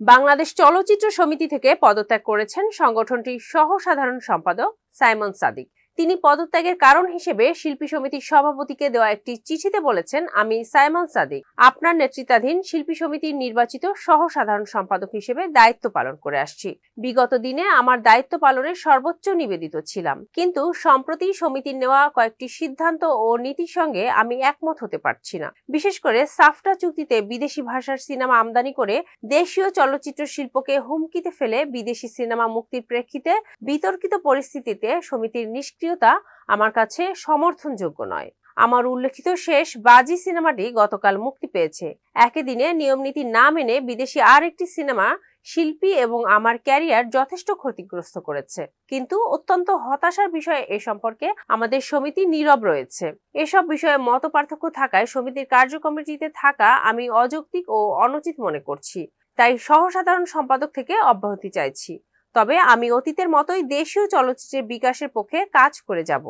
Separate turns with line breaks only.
বাংলাদেশ চলচ্চিত্র সমিতি থেকে পদত্যাগ করেছেন সংগঠনটির সহ সাধারণ সম্পাদক সাইমন সাদিক। তিনি পদত্যাগের কারণ হিসেবে শিল্পী সমিতির সভাপতিকে দেওয়া একটি চিঠিতে বলেছেন, আমি সাইমন সাদিক আপনার নেতৃত্বাধীন শিল্পী সমিতির নির্বাচিত সহ সাধারণ সম্পাদক হিসেবে দায়িত্ব পালন করে আসছি। বিগত দিনে আমার দায়িত্ব পালনের সর্বোচ্চ নিবেদিত ছিলাম, কিন্তু সম্প্রতি সমিতির নেওয়া কয়েকটি সিদ্ধান্ত ও নীতির সঙ্গে আমি একমত হতে পারছি না। বিশেষ করে সাফটা চুক্তিতে বিদেশি ভাষার সিনেমা আমদানি করে দেশীয় চলচ্চিত্র শিল্পকে হুমকিতে ফেলে বিদেশি সিনেমা মুক্তির প্রেক্ষিতে বিতর্কিত পরিস্থিতিতে সমিতির নিষ্ক্রিয়তা আমার কাছে সমর্থনযোগ্য নয়। আমার উল্লেখিত শেষ বাজি সিনেমাটি গতকাল মুক্তি পেয়েছে। একই দিনে নিয়মনীতি না মেনে বিদেশি আর একটি সিনেমা শিল্পী এবং আমার ক্যারিয়ার যথেষ্ট ক্ষতিগ্রস্ত করেছে, কিন্তু অত্যন্ত হতাশার বিষয় এ সম্পর্কে আমাদের সমিতি নীরব রয়েছে। এসব বিষয়ে মতপার্থক্য থাকায় সমিতির কার্যকমিটিতে থাকা আমি অযৌক্তিক ও অনুচিত মনে করছি, তাই সহ সাধারণ সম্পাদক থেকে অব্যাহতি চাইছি। তবে আমি অতীতের মতোই দেশীয় চলচ্চিত্রের বিকাশের পক্ষে কাজ করে যাব।